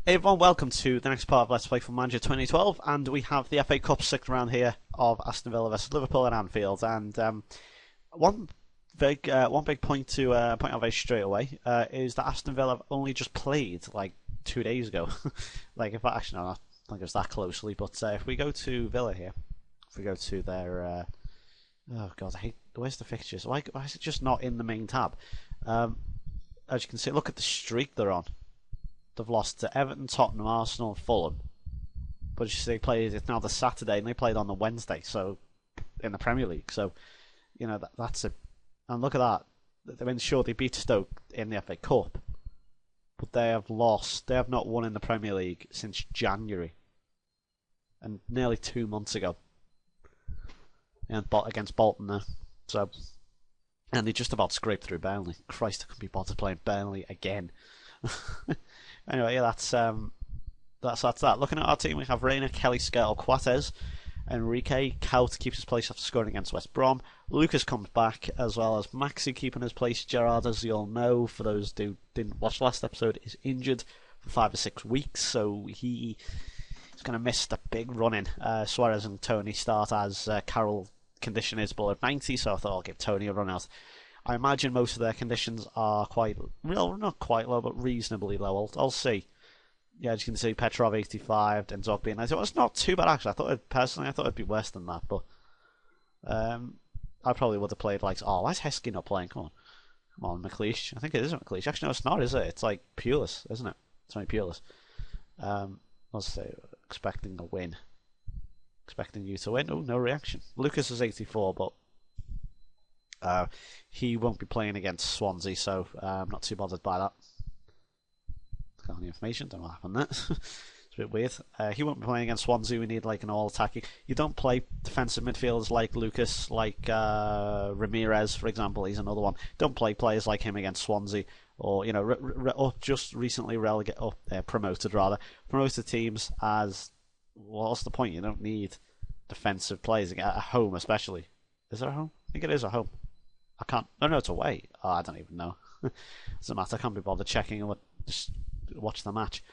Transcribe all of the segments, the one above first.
Hey everyone, welcome to the next part of Let's Play Football Manager 2012, and we have the FA Cup sixth round here of Aston Villa versus Liverpool at Anfield. And one big point to point out very straight away is that Aston Villa have only just played like 2 days ago. Like, if I actually no, I don't think it was that closely, but if we go to Villa here, if we go to their oh god, I hate where's the fixtures? Why is it just not in the main tab? As you can see, look at the streak they're on. They've lost to Everton, Tottenham, Arsenal, Fulham. But as you see, it's now the Saturday, and they played on the Wednesday, so in the Premier League. So, you know, that's a... And look at that. I mean, sure, they beat Stoke in the FA Cup, but they have lost. They have not won in the Premier League since January. And nearly 2 months ago. And against Bolton there. So... And they just about scraped through Burnley. Christ, I couldn't be bothered playing Burnley again. Anyway, yeah, that's that. Looking at our team, we have Reina, Kelly, Skirtle, Quates, Enrique, Kaut keeps his place after scoring against West Brom. Lucas comes back, as well as Maxi keeping his place. Gerrard, as you all know, for those who didn't watch last episode, is injured for 5 or 6 weeks, so he is going to miss the big run-in. Suarez and Tony start as Carroll condition is below 90, so I thought I'll give Tony a run out. I imagine most of their conditions are quite, well, not quite low, but reasonably low. I'll see. Yeah, as you can see, Petrov 85 and Zogby 90. Well, it's not too bad actually. I thought it'd be worse than that, but I probably would have played like, oh, why is Heskey not playing? Come on, McLeish. I think it isn't McLeish. Actually, no, it's not, is it? It's like Pulis, isn't it? It's only Pulis. Let's say expecting a win. Expecting you to win. Oh, no reaction. Lucas is 84, but he won't be playing against Swansea, so I'm not too bothered by that. Got any information? Don't know what happened there. It's a bit weird. He won't be playing against Swansea. We need like an all-attacking. You don't play defensive midfielders like Lucas, like Ramirez, for example. He's another one. Don't play players like him against Swansea, or you know, or just recently promoted teams as. Well, what's the point? You don't need defensive players at home, especially. Is there a home? I think it is a home. I can't. No, it's away. Oh, I don't even know. Doesn't matter. I can't be bothered checking. Just watch the match.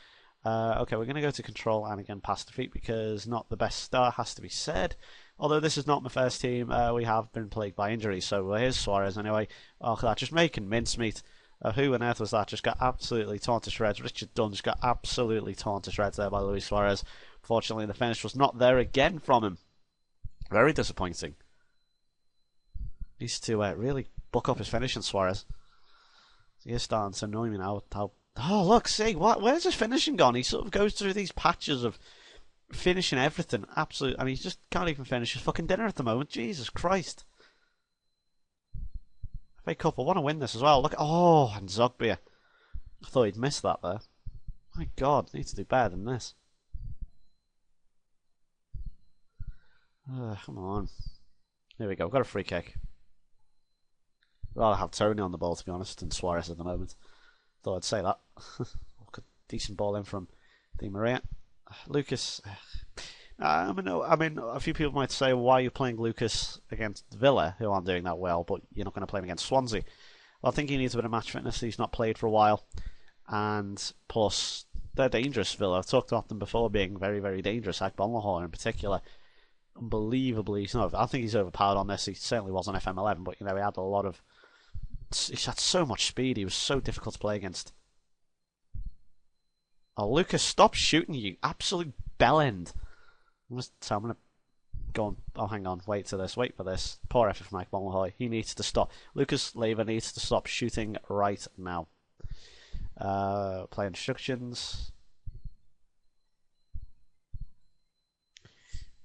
Okay, we're going to go to control and again pass defeat because not the best start, has to be said. Although this is not my first team, we have been plagued by injuries. So here's Suarez anyway. Oh, that just making mincemeat. Who on earth was that? Just got absolutely torn to shreds. Richard Dunn just got absolutely torn to shreds there by Luis Suarez. Fortunately, the finish was not there again from him. Very disappointing. Needs to really buck up his finishing, Suarez. He is starting to annoy me now. Oh, look, see, where's his finishing gone? He sort of goes through these patches of finishing everything. Absolutely. I mean, he just can't even finish his fucking dinner at the moment. Jesus Christ. FA Cup, I want to win this as well. Look, oh, and Zogby. I thought he'd missed that there. My God, needs to do better than this. Come on. There we go. Got a free kick. I'd rather have Tony on the ball, to be honest, than Suarez at the moment. Thought I'd say that. Decent ball in from Di Maria. Lucas. I mean, a few people might say, why are you playing Lucas against Villa, who aren't doing that well, but you're not going to play him against Swansea? Well, I think he needs a bit of match fitness. He's not played for a while. And plus, they're dangerous, Villa. I've talked about them before being very, very dangerous. Akbonlahor in particular. Unbelievably, I think he's overpowered on this. He certainly was on FM11, but you know, he had a lot of. He had so much speed. He was so difficult to play against. Oh, Lucas, stop shooting, you absolute bellend. So I'm gonna go on. Oh, hang on. Wait for this. Poor effort from Mike Bonlahoy. He needs to stop. Lucas Leiva needs to stop shooting right now. Play instructions.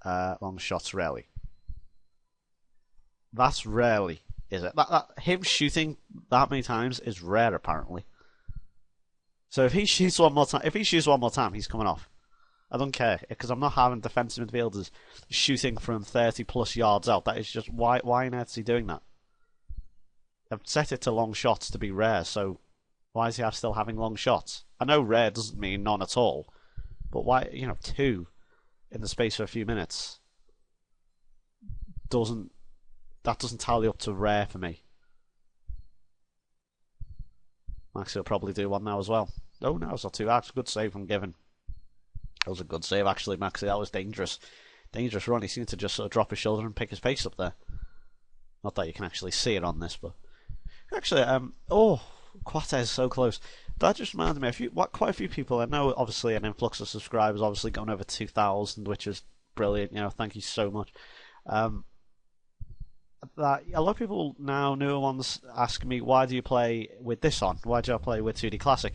Long shots rarely. That's rarely, is it? Him shooting that many times is rare, apparently. So if he shoots one more time, he's coming off. I don't care, because I'm not having defensive midfielders shooting from 30 plus yards out. That is just why on earth is he doing that? I've set it to long shots to be rare, so why is he still having long shots? I know rare doesn't mean none at all, but why, you know, 2 in the space of a few minutes doesn't tally up to rare for me. Maxi will probably do one now as well. Oh no, it's not too bad. Good save from Given. That was a good save actually, Maxi. That was dangerous. Dangerous run. He seemed to just sort of drop his shoulder and pick his pace up there. Not that you can actually see it on this, but actually, oh, Quatez so close. That just reminded me quite a few people. I know, obviously, an influx of subscribers, obviously going over 2,000, which is brilliant. You know, thank you so much. That a lot of people now, newer ones, ask me, why do you play with this on? Why do I play with 2D Classic?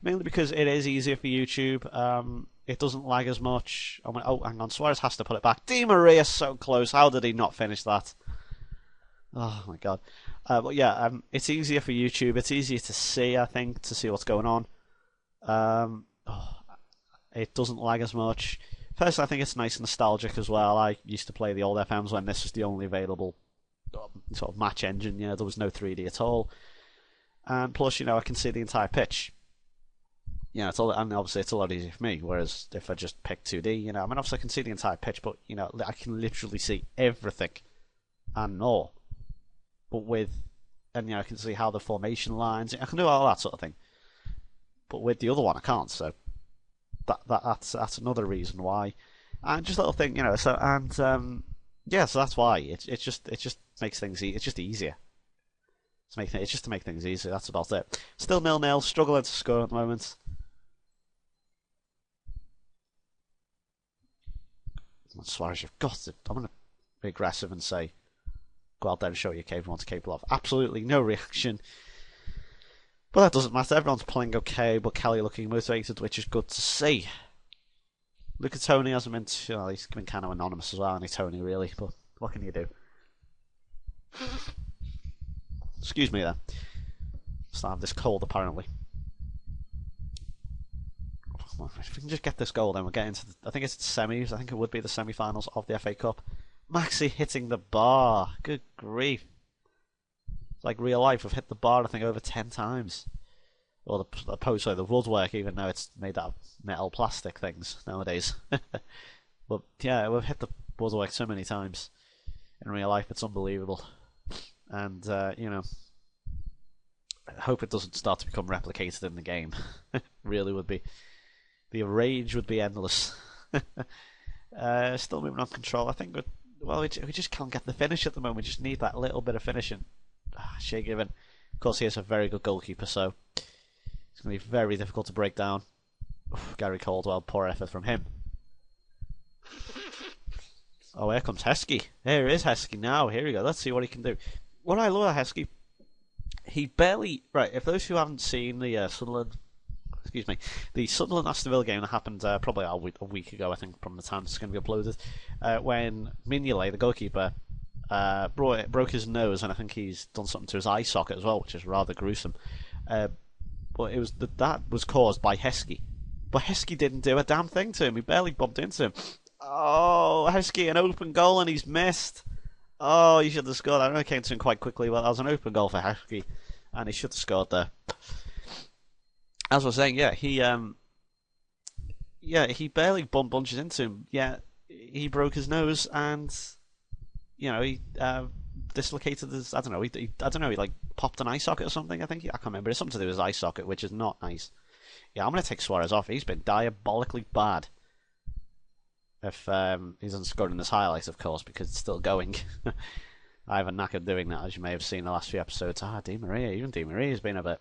Mainly because it is easier for YouTube. It doesn't lag as much. Oh, hang on, Suarez has to put it back. Di Maria so close. How did he not finish that? Oh my god. But yeah, it's easier for YouTube. It's easier to see, I think, to see what's going on. It doesn't lag as much. First, I think it's nice and nostalgic as well. I used to play the old FMs when this was the only available sort of match engine. You know, there was no 3D at all. And plus, you know, I can see the entire pitch. You know, and obviously it's a lot easier for me. Whereas if I just pick 2D, you know, I mean, obviously I can see the entire pitch, but you know, I can literally see everything and more. But and you know, I can see how the formation lines. I can do all that sort of thing. But with the other one, I can't. So that's another reason why. And just a little thing, you know. So yeah, so that's why it just makes things it's just easier. It's just to make things easier. That's about it. Still 0-0, struggling to score at the moment. Suarez, you've got to. I'm going to be aggressive and say, go out there and show what you're capable of. Absolutely no reaction. But that doesn't matter. Everyone's playing okay, but Kelly looking motivated, which is good to see. Look at Tony, hasn't been. Well, he's been kind of anonymous as well, isn't he, Tony? Really, but what can you do? Excuse me, then. Still have this cold, apparently. If we can just get this goal, then we'll get into I think it's the semis. I think it would be the semi-finals of the FA Cup. Maxi hitting the bar. Good grief. It's like real life. We've hit the bar, I think, over 10 times. Or the woodwork, even though it's made out of metal plastic things nowadays. But yeah, we've hit the woodwork so many times in real life. It's unbelievable. And, you know, I hope it doesn't start to become replicated in the game. Really would be. The rage would be endless. Still moving on control. I think we just can't get the finish at the moment. We just need that little bit of finishing. Shea Given. Of course, he is a very good goalkeeper, so it's going to be very difficult to break down. Gary Caldwell, poor effort from him. Oh, here comes Heskey. Here is Heskey now. Here we go. Let's see what he can do. What I love about Heskey, he barely... Right, if those who haven't seen the Sunderland Aston Villa game that happened probably a week ago, I think, from the time it's going to be uploaded, when Mignolet, the goalkeeper, broke his nose, and I think he's done something to his eye socket as well, which is rather gruesome. But it was that was caused by Heskey. But Heskey didn't do a damn thing to him. He barely bumped into him. Oh, Heskey, an open goal, and he's missed. Oh, he should have scored. I know it came to him quite quickly, but that was an open goal for Heskey, and he should have scored there. As I was saying, he barely bunches into him. Yeah, he broke his nose, and you know he dislocated his. I don't know. He like popped an eye socket or something. I can't remember. It's something to do with his eye socket, which is not nice. Yeah, I'm gonna take Suarez off. He's been diabolically bad. If he doesn't score in this highlight, of course, because it's still going. I have a knack of doing that, as you may have seen in the last few episodes. Di Maria, even Di Maria's been a bit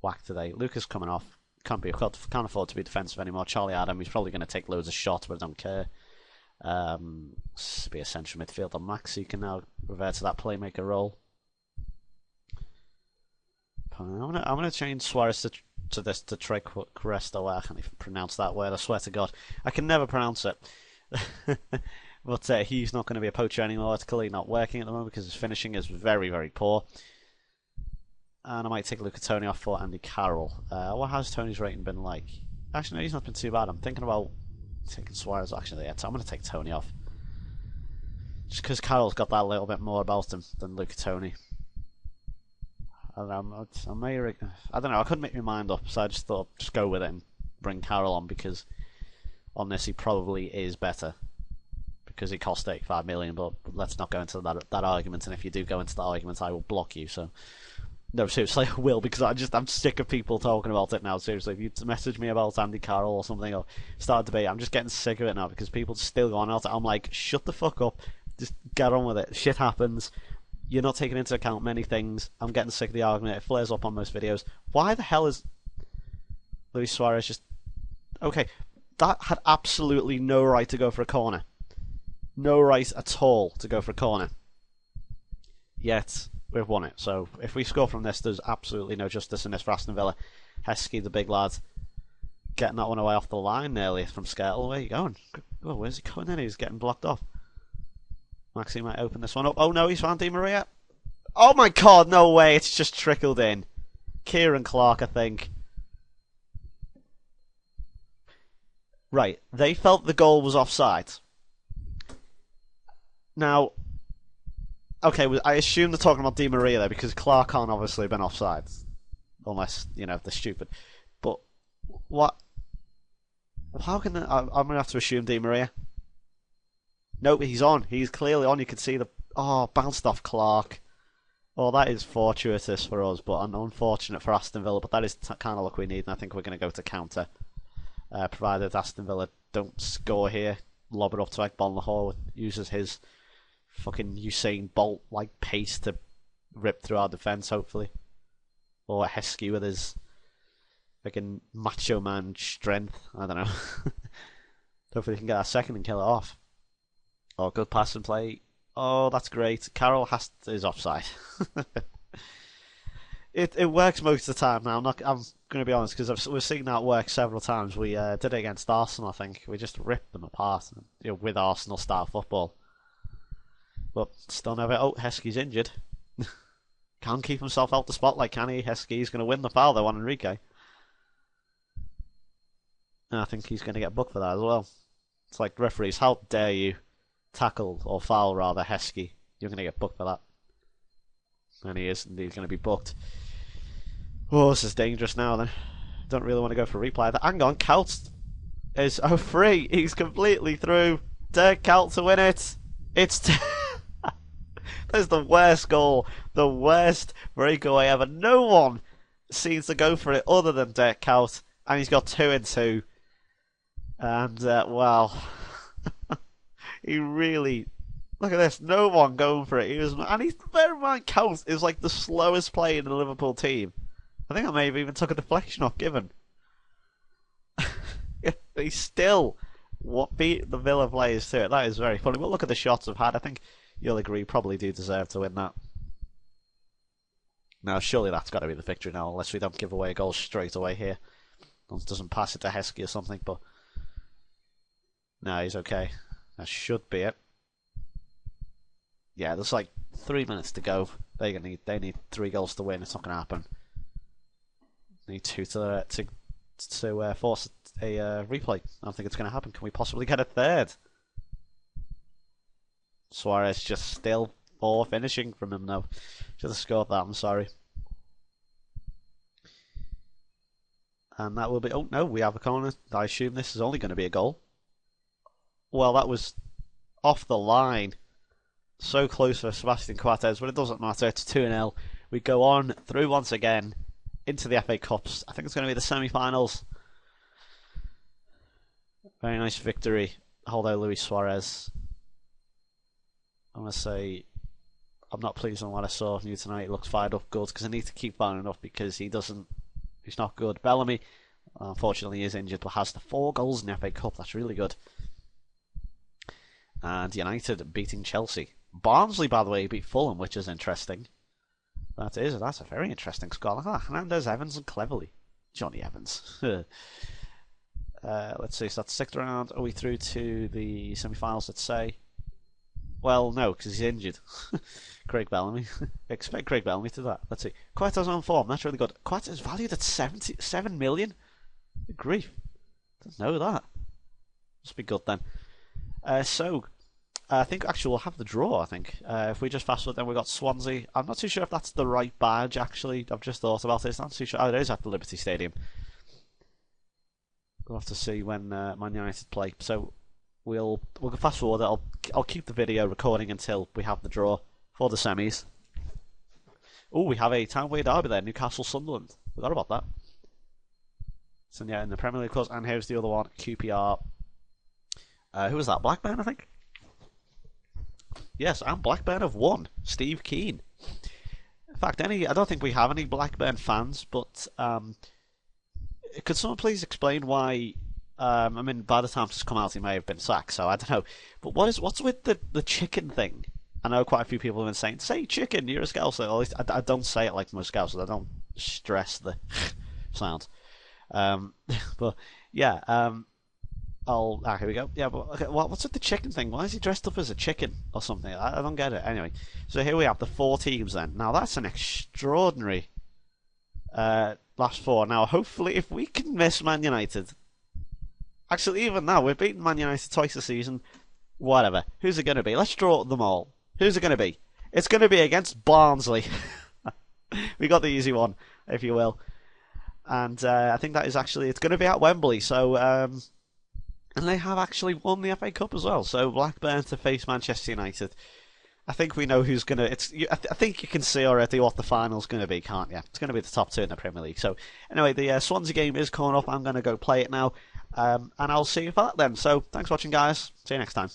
whack today. Lucas coming off. Can't afford to be defensive anymore. Charlie Adam, he's probably going to take loads of shots, but I don't care. Be a central midfielder. Maxi can now revert to that playmaker role. I'm gonna change Suarez to Tre Cresto. I can't even pronounce that word. I swear to God, I can never pronounce it. But he's not going to be a poacher anymore. It's clearly not working at the moment because his finishing is very, very poor. And I might take Luca Toni off for Andy Carroll. What has Tony's rating been like? Actually, no, he's not been too bad. I'm thinking about taking Suarez. Actually, yeah, so I'm going to take Toni off. Just because Carroll's got that little bit more about him than Luca Toni. I don't know. I couldn't make my mind up, so I just thought just go with it and bring Carroll on because on this he probably is better because he cost 85 million. But let's not go into that argument. And if you do go into that argument, I will block you. So No, seriously, I will, because I'm sick of people talking about it now. Seriously, if you message me about Andy Carroll or something, or start a debate, I'm just getting sick of it now because people still go on about it. I'm like, shut the fuck up, just get on with it. Shit happens. You're not taking into account many things. I'm getting sick of the argument. It flares up on most videos. Why the hell is Luis Suarez just... Okay, that had absolutely no right to go for a corner. No right at all to go for a corner. Yet, we've won it. So, if we score from this, there's absolutely no justice in this for Aston Villa. Heskey, the big lad, getting that one away off the line nearly from Skirtle. Where are you going? Oh, where's he going then? He's getting blocked off. Maxi might open this one up. Oh no, he's found Di Maria. Oh my god, no way. It's just trickled in. Kieran Clark, I think. Right, they felt the goal was offside. Now, okay, I assume they're talking about Di Maria there because Clark can't obviously have been offside. Unless, you know, they're stupid. But, what? How can I'm going to have to assume Di Maria. Nope, he's on. He's clearly on. You can see the... Oh, bounced off Clark. Oh, that is fortuitous for us, but unfortunate for Aston Villa. But that is the kind of luck we need, and I think we're going to go to counter. Provided Aston Villa don't score here. Lob it up to Ekbal Lahore, uses his fucking Usain Bolt-like pace to rip through our defence, hopefully. Or Heskey with his fucking macho man strength. I don't know. Hopefully he can get our second and kill it off. Oh, good pass and play. Oh, that's great. Carroll is offside. It works most of the time now. I'm going to be honest because we've seen that work several times. We did it against Arsenal, I think. We just ripped them apart, you know, with Arsenal style football. But still never. Oh, Heskey's injured. Can't keep himself out the spotlight, can he? Heskey's going to win the foul though on Enrique. And I think he's going to get booked for that as well. It's like, referees, how dare you tackle, or foul rather, Heskey. You're going to get booked for that. And he is indeed going to be booked. Oh, this is dangerous now then. Don't really want to go for a replay. Hang on, Kalt is free. He's completely through. Dirk Kalt to win it. It's... That's the worst goal. The worst breakaway ever. No one seems to go for it other than Dirk Kalt. And he's got 2 in 2. And, well... He really... Look at this. No one going for it. And he's... Bear in mind, Kalt is like the slowest player in the Liverpool team. I think I may have even took a deflection off Given. He still beat the Villa players to it. That is very funny. But look at the shots I've had. I think you'll agree probably do deserve to win that. Now, surely that's got to be the victory now, unless we don't give away a goal straight away here. Doesn't pass it to Heskey or something, but... No, he's okay. That should be it. Yeah, there's like 3 minutes to go. They need 3 goals to win. It's not going to happen. They need 2 to force a replay. I don't think it's going to happen. Can we possibly get a third? Suarez just still poor finishing from him now. Should have scored that. I'm sorry. And that will be... Oh, no, we have a corner. I assume this is only going to be a goal. Well, that was off the line. So close for Sebastian Coates, but it doesn't matter. It's 2-0. We go on through once again into the FA Cups. I think it's going to be the semi-finals. Very nice victory. Although Luis Suarez, I'm going to say, I'm not pleased on what I saw from you tonight. He looks fired up good because I need to keep firing up because he's not good. Bellamy, unfortunately, is injured, but has the 4 goals in the FA Cup. That's really good. And United beating Chelsea. Barnsley, by the way, beat Fulham, which is interesting. That's a very interesting score. Hernandez, Evans, and Cleverley. Johnny Evans. Let's see, so that's 6th round. Are we through to the semi-finals, let's say? Well, no, because he's injured. Craig Bellamy. Expect Craig Bellamy to do that. Let's see. Coates on form. That's really good. Coates is valued at 77 million? Good grief. Didn't know that. Must be good then. So, I think actually we'll have the draw, I think. If we just fast forward, then we've got Swansea. I'm not too sure if that's the right badge, actually. I've just thought about it. It's not too sure. Oh, it is at the Liberty Stadium. We'll have to see when Man United play. So, we'll fast forward. I'll keep the video recording until we have the draw for the semis. Oh, we have a Townway derby there, Newcastle Sunderland. Forgot about that. So yeah, in the Premier League, of course. And here's the other one, QPR. Who was that? Blackburn, I think. Yes, and Blackburn have won. Steve Keane. In fact, I don't think we have any Blackburn fans, but could someone please explain why? I mean, by the time this come out, he may have been sacked, so I don't know. But what's with the chicken thing? I know quite a few people have been saying, "Say chicken, you're a Scouser." At least I don't say it like most Scousers. I don't stress the sound. But yeah, here we go. Yeah, but okay, what's with the chicken thing? Why is he dressed up as a chicken or something? I don't get it. Anyway, so here we have the 4 teams then. Now that's an extraordinary last 4. Now hopefully if we can miss Man United, actually even now we've beaten Man United twice this season. Whatever. Who's it going to be? Let's draw them all. Who's it going to be? It's going to be against Barnsley. We got the easy one, if you will. And I think that is actually, it's going to be at Wembley. So, and they have actually won the FA Cup as well. So Blackburn to face Manchester United. I think we know who's going to. I think you can see already what the final's going to be, can't you? It's going to be the top 2 in the Premier League. So anyway, the Swansea game is coming up. I'm going to go play it now. And I'll see you for that then. So thanks for watching, guys. See you next time.